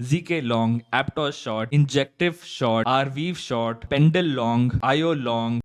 ZK long, Aptos short, Injective short, Arweave short, Pendle long, IO long.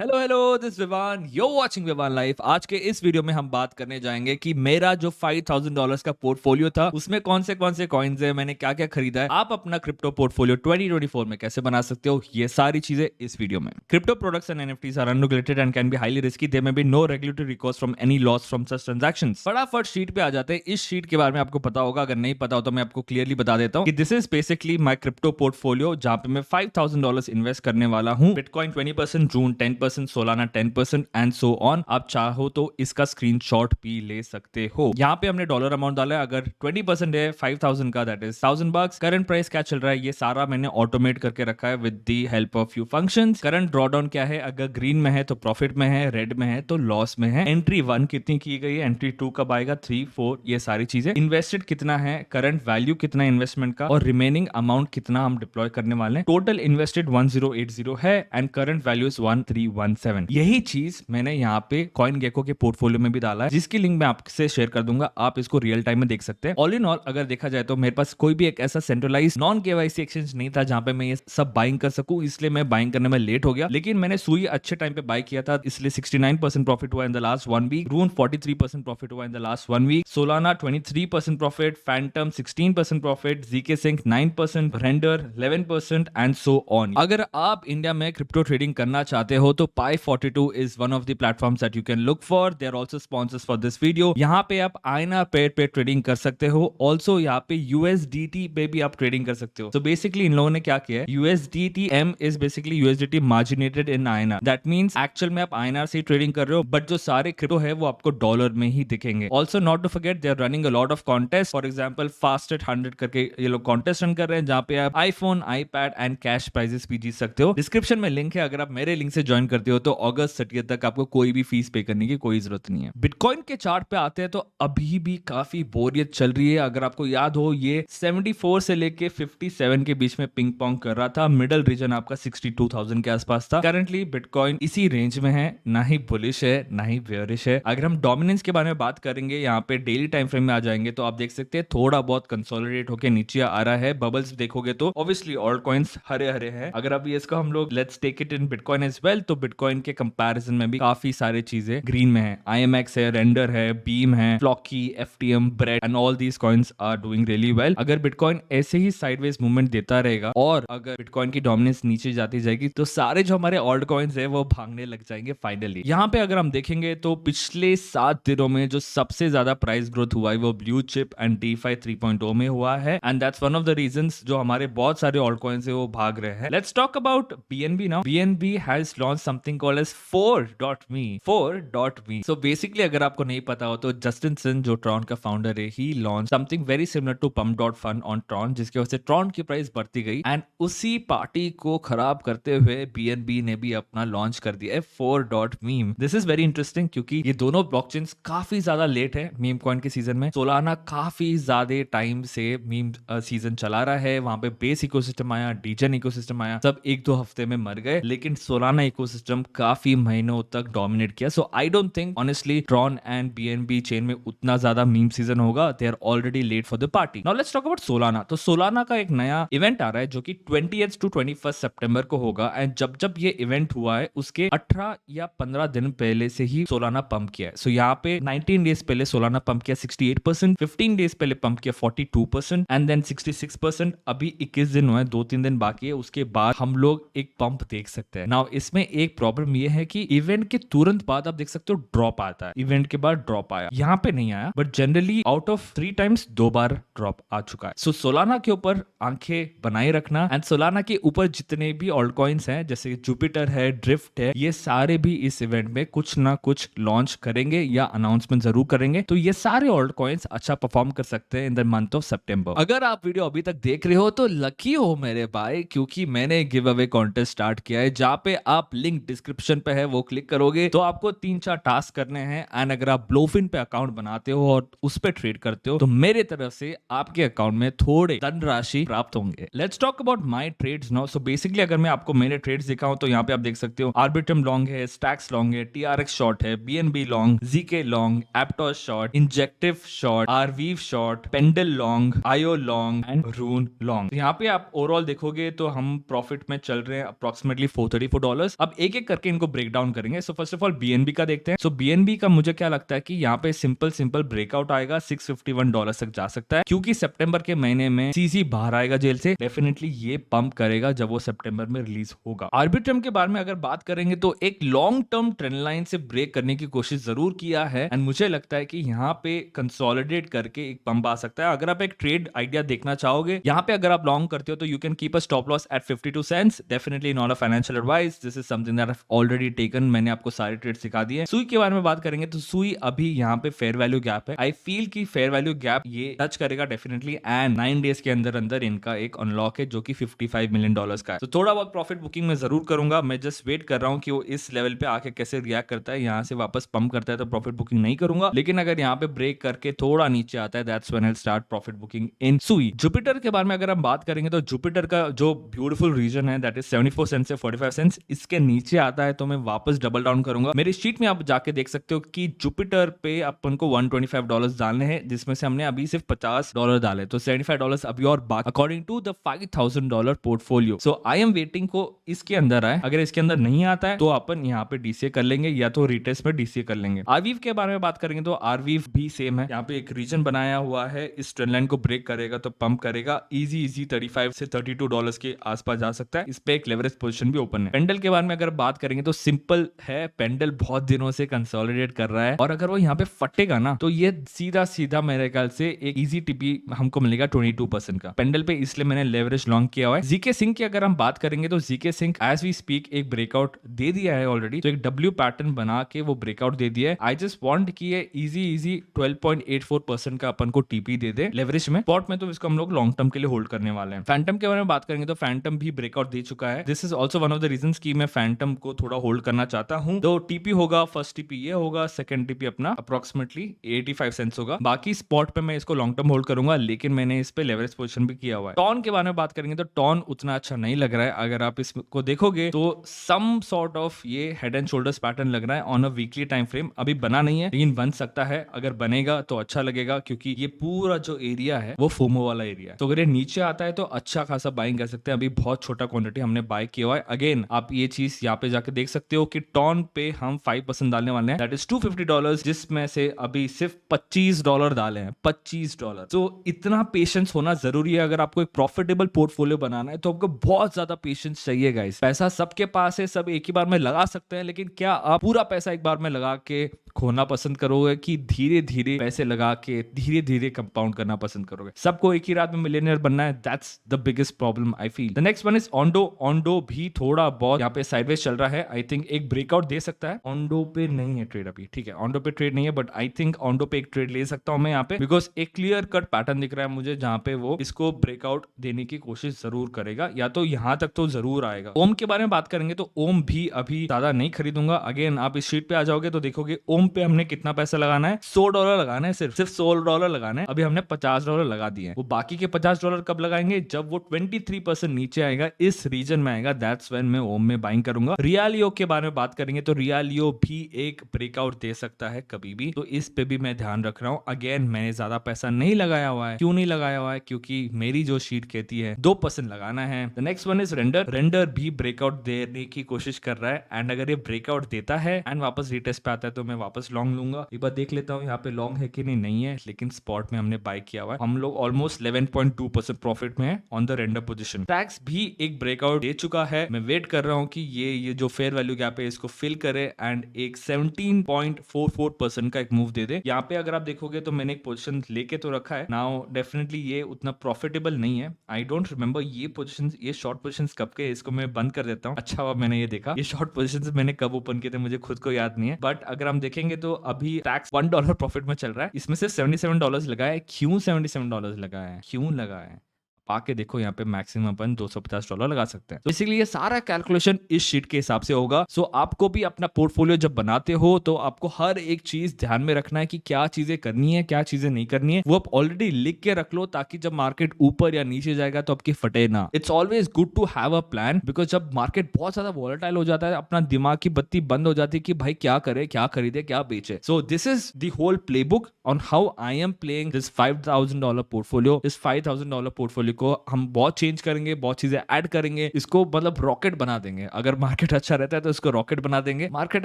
Hello hello, this Vivan, you watching Vivan life. आज के इस video में हम बात करने जाएंगे कि मेरा जो $5,000 का पोर्टफोलियो था उसमें कौन से कॉइन्स है, मैंने क्या क्या खरीदा है, आप अपना क्रिप्टो पोर्टफोलियो 2024 में कैसे बना सकते हो, ये सारी चीजें इस वीडियो में। Crypto products and NFTs are unregulated and can be highly risky. There may be no regulatory recourse from any loss from such transactions. फटाफट शीट पे आ जाते हैं। इस शीट के बारे में आपको पता होगा, अगर नहीं पता हो तो मैं आपको क्लियरली बता देता हूँ कि this is basically my crypto portfolio, जहां पे मैं $5,000 इन्वेस्ट करने वाला हूँ। Bitcoin 20%, June 10%, Solana 10% and so on. आप चाहो तो इसका स्क्रीनशॉट भी ले सकते हो। यहाँ पे हमने डॉलर अमाउंट डाला है। अगर 20% है 5,000 का, दैट इज $1,000। करंट प्राइस क्या चल रहा है, ये सारा मैंने ऑटोमेट करके रखा है with the help of few functions. Current drawdown क्या है, अगर ग्रीन में है तो प्रॉफिट में है, रेड में है तो लॉस में है। एंट्री 1 कितनी की गई है, एंट्री 2 कब आएगा, 3, 4, ये सारी चीजें। इन्वेस्टेड कितना है, करंट वैल्यू कितना है इन्वेस्टमेंट का, और रिमेनिंग अमाउंट कितना हम डिप्लॉय करने वाले हैं। टोटल इन्वेस्टेड 1080 है एंड करंट वैल्यू इज 1317। यही चीज मैंने यहाँ पे कॉइन गेको के पोर्टफोलियो में भी डाला है, जिसकी लिंक मैं आपसे शेयर कर दूंगा। आप इसको रियल टाइम में देख सकते हैं। ऑल इन ऑल अगर देखा जाए तो मेरे पास कोई भी एक ऐसा सेंट्रलाइज नॉन केवाईसी एक्सचेंज नहीं था जहां पे मैं ये सब बाइंग कर सकूं, इसलिए मैं बाइंग करने में लेट हो गया। लेकिन मैंने सुई अच्छे टाइम पे बाय किया था, इसलिए 69% प्रॉफिट हुआ in the last 1 week. Rune 43% profit हुआ in the last 1 week. Solana 23% profit, Phantom 16% profit, ZK sync 9%, Render 11% and so on. अगर आप इंडिया में क्रिप्टो ट्रेडिंग करना चाहते हो तो Pi42 is one of the platforms that you can look for. They are also sponsors for this video. यहाँ पे आप INR पेड पे ट्रेडिंग कर सकते हो। ऑल्सो यहाँ पे USDT पे भी आप ट्रेडिंग कर सकते हो। तो बेसिकली इन लोगों ने क्या किया है, USDT M is basically USDT marginated in INR। That means actual में आप INR से ट्रेडिंग कर रहे हो, बट जो सारे क्रिप्टो है वो आपको डॉलर में ही दिखेंगे। Also not to forget, they are running a lot of contest. For example fastest 100 करके ये लोग कॉन्टेस्ट रन कर रहे हैं, जहाँ पे आप iPhone, iPad and cash prices भी जीत सकते हो। डिस्क्रिप्शन में लिंक है, अगर आप मेरे लिंक से ज्वाइन करते हो तो अगस्त 30 तक आपको कोई भी फीस पे करने की कोई जरूरत नहीं है। बिटकॉइन के चार्ट पे आते हैं तो अभी भी काफी बोरियत चल रही है। अगर आपको याद हो, ये 74 से लेके 57 के बीच में पिंग पोंग कर रहा था। मिडल रीजन आपका 62,000 के आसपास था। करंटली बिटकॉइन इसी रेंज में है, ना ही बुलिश है ना ही बेयरिश है। अगर हम डोमिनेंस के बारे में बात करेंगे, यहाँ पे डेली टाइम फ्रेम में आ जाएंगे तो आप देख सकते हैं थोड़ा बहुत कंसोलिडेट होकर नीचे आ रहा है। बबल्स देखोगे तो ऑब्वियसली ऑल्ट कॉइन्स हरे हरे हैं। अगर अभी इसका हम लोग let's take it in bitcoin as well, तो बिटकॉइन के कंपैरिजन में भी काफी सारी चीजें ग्रीन में है। IMX है, रेंडर है, बीम है, Floki, FTM, Brett and all these coins are doing really well. अगर बिटकॉइन ऐसे ही साइडवेज मूवमेंट देता रहेगा और अगर बिटकॉइन की डोमिनेंस नीचे जाती जाएगी तो सारे जो हमारे ऑल्ट कॉइन्स है वो भागने लग जाएंगे फाइनली। यहाँ पे अगर हम देखेंगे तो पिछले 7 दिनों में जो सबसे ज्यादा प्राइस ग्रोथ हुआ है वो ब्लू चिप एंड DeFi 3.0 में हुआ है, and that's one of the reasons जो हमारे बहुत सारे ऑल्ट कॉइन्स है वो भाग रहे हैं। Let's talk about BNB now. BNB has launch something called as 4.me 4.me। So basically अगर आपको नहीं पता हो तो जस्टिन सिन जो ट्रॉन का फाउंडर है, he launch something very similar to pump.fun on Tron, जिसकी वजह से ट्रॉन की प्राइस बढ़ती गई, एंड उसी पार्टी को खराब करते हुए BNB ने भी अपना लॉन्च कर दिया है 4.meme। This is very interesting क्योंकि ये दोनों ब्लॉकचेन्स काफी ज्यादा लेट है मीम कॉइन के सीजन में। सोलाना काफी ज्यादा टाइम से मीम सीजन चला रहा है। वहां पे बेस इकोसिस्टम आया, डीजन इकोसिस्टम आया, सब 1-2 हफ्ते में मर गए, लेकिन सोलाना इकोसिस्टम काफी महीनों तक डोमिनेट किया। So I don't think honestly Tron and BNB chain में उतना ज्यादा मीम सीजन होगा। They are already late for the party. Now let's talk about Solana. तो सोलाना का एक नया इवेंट आ रहा है जो कि 20th to 21st सितंबर को होगा, एंड जब ये इवेंट हुआ है उसके 18 या 15 दिन पहले से ही सोलाना पंप किया है। सो यहाँ पे 19 डेज पहले सोलाना पंप किया 68%, 15 डेज पहले पंप किया 42% एंड देन 66%। अभी 21 दिन हुए, 2-3 दिन बाकी है, उसके बाद हम लोग एक पंप देख सकते हैं। नाउ इसमें एक प्रॉब्लम ये है कि इवेंट के तुरंत बाद आप देख सकते हो ड्रॉप आता है। इवेंट के बाद ड्रॉप आया, यहाँ पे नहीं आया, but generally out of 3 times 2 बार ड्रॉप आ चुका है। सो सोलाना के ऊपर आंखें बनाए रखना, एंड सोलाना के ऊपर जितने भी ऑल्ट कॉइन्स हैं जैसे जुपिटर है, ड्रिफ्ट है, ये सारे भी इस इवेंट में कुछ ना कुछ लॉन्च करेंगे या अनाउंसमेंट जरूर करेंगे। तो ये सारे ऑल्ट कॉइन्स अच्छा परफॉर्म कर सकते हैं इन द मंथ ऑफ सितंबर। अगर आप वीडियो अभी तक देख रहे हो तो लकी हो मेरे भाई, क्योंकि मैंने गिव अवे कॉन्टेस्ट स्टार्ट किया है जहां पे आप लिंक डिस्क्रिप्शन पे है, वो क्लिक करोगे तो आपको 3-4 टास्क करने हैं एंड अगर आप ब्लोफिन पे अकाउंट बनाते हो और उस पे ट्रेड करते हो तो मेरे तरफ से आपके अकाउंट में थोड़े धनराशि प्राप्त होंगे। Let's talk about my trades now. So basically अगर मैं आपको मेरे ट्रेड्स दिखाऊं तो यहाँ पे आप देख सकते हो आर्बिट्रम लॉन्ग है, स्टैक्स लॉन्ग है, टीआरएक्स शॉर्ट है, BNB long, ZK long, Aptos short, Injective short, Arweave short, Pendle long, IO long and Rune long. यहाँ पे आप ओवरऑल देखोगे तो हम प्रॉफिट में चल रहे हैं अप्रोक्सीमेटली $434। अब एक एक करके इनको ब्रेक डाउन करेंगे। So first of all BNB का देखते हैं। सो बीएनबी का मुझे क्या लगता है कि यहाँ पे सिंपल ब्रेकआउट आएगा, $651 तक जा सकता है क्योंकि सितंबर के महीने में सीसी बाहर आएगा जेल से, डेफिनेटली ये पंप करेगा जब वो सितंबर में रिलीज होगा। आर्बिट्रम के बारे में अगर बात करेंगे तो एक लॉन्ग टर्म ट्रेंड लाइन से ब्रेक करने की कोशिश जरूर किया है एंड मुझे लगता है कि यहाँ पे कंसोलिडेट करके एक पंप आ सकता है। अगर आप एक ट्रेड आइडिया देखना चाहोगे, यहाँ पे अगर आप लॉन्ग करते हो तो you can keep a stop loss at 52 cents. Definitely not a financial advice, this is something that I have already taken. मैंने आपको सारे ट्रेड सिखा दिए। सुई के बारे में बात करेंगे तो सुई अभी यहाँ पे फेयर वैल्यू गैप है। आई फील कि फेयर वैल्यू गैप ये टच करेगा डेफिनेटली एंड 9 डेज के अंदर अंदर इनका एक अनलॉक है जो कि $55 मिलियन का है। तो थोड़ा बहुत प्रॉफिट बुकिंग में जरूर करूंगा। मैं जस्ट वेट कर रहा हूँ कि वो इस लेवल पे आके कैसे रिएक्ट करता है। यहाँ से वापस पंप करता है तो प्रॉफिट बुकिंग नहीं करूंगा, लेकिन अगर यहाँ पे ब्रेक करके थोड़ा नीचे आता है that's when I will start profit booking in Sui. Jupiter के बारे में अगर हम बात करेंगे तो जुपिटर का जो ब्यूटीफुल रीजन है दैट इज 74 सेंट से 45 सेंट, इसके नीचे आता है तो मैं वापस डबल डाउन करूंगा। मेरी शीट में आप जाके देख सकते हो कि जुपिटर पे अपन को $125 डालने हैं, जिसमें से हमने अभी सिर्फ $50 डाले, तो $75 अभी और बाकी according to the $5,000 portfolio. So I am waiting को इसके अंदर आए। अगर इसके अंदर नहीं आता है तो अपन यहाँ पे डीसीए कर लेंगे या तो रिटेस्ट में डीसीए कर लेंगे। आरवीव के बारे में बात करेंगे तो आरवीव भी सेम है। यहाँ पे एक रीजन बनाया हुआ है, इस ट्रेंड लाइन को ब्रेक करेगा तो पंप करेगा इजी 35 से $32 के आसपास जा सकता है। इस पे एक लेवरेज पोजीशन भी ओपन है। पेंडल के बारे में अगर बात करेंगे तो सिंपल है, पेंडल बहुत दिनों से कंसोलिडेट कर रहा है और अगर वो यहाँ पे फटेगा ना तो ये सीधा मेरे ख्याल से एक इजी टीपी हमको मिलेगा 22% का पेंडल पे, इसलिए मैंने लेवरेज लॉन्ग किया हुआ है। जीके सिंह की अगर हम बात करेंगे तो GK Singh as we speak एक ब्रेकआउट दे दिया है ऑलरेडी, तो एक डब्ल्यू पैटर्न बना के वो ब्रेकआउट दे दिया है। आई जस्ट वांट कि ये इजी 12.84% का अपन को टीपी दे दे लेवरेज में। स्पॉट में तो इसको हम लोग लॉन्ग टर्म के लिए होल्ड करने वाले हैं। फैंटम के बारे में बात करेंगे तो फैंटम भी ब्रेकआउट दे चुका है। This is also one of the reasons कि मैं फैंटम को थोड़ा होल्ड करना चाहता हूं। तो टीपी होगा, फर्स्ट टीपी ये होगा, सेकंड टीपी अपना अप्रोक्सीमेटली 85 सेंट्स होगा। बाकी स्पॉट पे मैं इसको लॉन्ग टर्म होल्ड करूंगा, लेकिन मैंने इस पे लेवरेज पोजीशन भी किया हुआ है। टॉन के बारे में बात करेंगे तो टॉन उतना अच्छा नहीं लग रहा है। अगर आप इसको देखोगे तो सम सॉर्ट ऑफ ये हेड एंड शोल्डर्स पैटर्न लग रहा है on a weekly time frame. अभी बना नहीं है लेकिन बन सकता है। अगर बनेगा तो अच्छा लगेगा क्योंकि ये पूरा जो एरिया है वो फोमो वाला एरिया है। तो अगर ये नीचे आता है तो अच्छा खासा बाइंग कर सकते हैं। अभी बहुत छोटा क्वांटिटी हमने बाय किया हुआ है। अगेन आप ये चीज यहाँ पे जाके देख सकते हो कि टॉन पे हम 5% डालने वाले हैं, दैट इज $250, जिसमें से अभी सिर्फ $25 डाले हैं। $25। तो इतना पेशेंस होना जरूरी है। अगर आपको एक प्रॉफिटेबल पोर्टफोलियो बनाना है तो आपको बहुत ज्यादा पेशेंस चाहिए गाइस। पैसा सबके पास है, सब एक ही बार में लगा सकते हैं, लेकिन क्या आप पूरा पैसा एक बार में लगा के खोना पसंद करोगे कि धीरे धीरे पैसे लगा के धीरे धीरे कंपाउंड करना पसंद करोगे? सबको एक ही रात में मिलियनियर बनना है, that's the biggest problem I feel. The next one is Ondo. Ondo भी थोड़ा बहुत यहाँ पे साइडवेज चल रहा है। आई थिंक एक ब्रेकआउट दे सकता है। ऑन्डो पे नहीं है ट्रेड अभी, ठीक है, ऑन्डो पे ट्रेड नहीं है, बट आई थिंक ऑन्डो पे एक ट्रेड ले सकता हूं मैं यहाँ पे, बिकॉज एक क्लियर कट पैटर्न दिख रहा है मुझे जहां पे वो इसको ब्रेकआउट देने की कोशिश जरूर करेगा, या तो यहां तक तो जरूर आएगा। ओम के बारे में बात करेंगे तो ओम भी अभी ज्यादा नहीं खरीदूंगा। अगेन आप इस शीट पे आ जाओगे तो देखोगे ओम पे हमने कितना पैसा लगाना है, $100 लगाना है, सिर्फ $100 लगाना है। अभी हमने $50 लगा दिए हैं। वो बाकी के $50 कब लगाएंगे? जब वो 23% नीचे आएगा, इस रीजन में आएगा, दैट्स व्हेन मैं ओम में बाइंग करूंगा। रियालियो के बारे में बात करेंगे तो रियालियो भी एक ब्रेकआउट दे सकता है कभी भी, तो इस पे भी मैं ध्यान रख रहा हूं। अगेन मैंने ज्यादा पैसा नहीं लगाया हुआ है। क्यों नहीं लगाया हुआ है? क्योंकि मेरी जो शीट कहती है 2% लगाना है। The next one is render. Render भी ब्रेकआउट देने की कोशिश कर रहा है एंड अगर ये ब्रेकआउट देता है एंड वापस रिटेस्ट पे आता है तो मैं वापस लॉन्ग लूंगा। एक बार देख लेता हूँ यहाँ पे लॉन्ग है कि नहीं है, लेकिन स्पॉट में हमने बाय किया हुआ है। हम लोग ऑलमोस्ट 11.2% प्रॉफिट में है on the render position. Tax भी एक ब्रेकआउट दे चुका है। मैं वेट कर रहा हूँ कि ये जो फेयर वैल्यू गैप है इसको फिल करे एंड एक 17.44% का एक मूव दे दे। यहाँ पे अगर आप देखोगे तो मैंने एक पोजीशन लेके तो रखा है। नाउ डेफिनेटली ये उतना प्रॉफिटेबल नहीं है। आई डोंट रिमेंबर ये पोजीशन, ये शॉर्ट पोजीशंस कब के, इसको मैं बंद कर देता हूँ। अच्छा हुआ मैंने ये देखा, ये शॉर्ट पोजीशंस मैंने कब ओपन किए थे मुझे खुद को याद नहीं है। बट अगर हम देखेंगे तो अभी टैक्स $1 प्रॉफिट में चल रहा है। इसमें से $77 लगा है। क्यों $77 लगा है? क्यों लगा है? पाके देखो यहाँ पे मैक्सिमम अपन $250 लगा सकते हैं। तो इसीलिए ये सारा कैलकुलेशन इस शीट के हिसाब से होगा। सो आपको भी अपना पोर्टफोलियो जब बनाते हो तो आपको हर एक चीज ध्यान में रखना है कि क्या चीजें करनी है, क्या चीजें नहीं करनी है, वो आप ऑलरेडी लिख के रख लो ताकि जब मार्केट ऊपर या नीचे जाएगा तो आपकी फटे ना। It's always good to have a plan, because जब मार्केट बहुत ज्यादा वॉलेटाइल हो जाता है अपना दिमाग की बत्ती बंद हो जाती है कि भाई क्या करे, क्या खरीदे, क्या बेचे। So this is the whole playbook on how I am playing this $5,000 portfolio. इस $5,000 पोर्टफोलियो को हम बहुत चेंज करेंगे, बहुत चीजें ऐड करेंगे, इसको मतलब रॉकेट बना देंगे। अगर मार्केट अच्छा रहता है तो इसको रॉकेट बना देंगे, मार्केट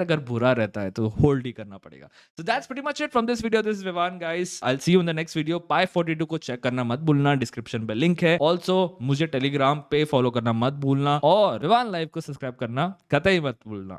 अगर बुरा रहता है तो होल्ड ही करना पड़ेगा। So that's pretty much it from this video. This is Vivan, guys. I'll see you in the next video. Pi 42 को चेक करना मत भूलना, डिस्क्रिप्शन पे लिंक है। ऑल्सो मुझे टेलीग्राम पे फॉलो करना मत भूलना और विवान लाइव को सब्सक्राइब करना कतई मत भूलना।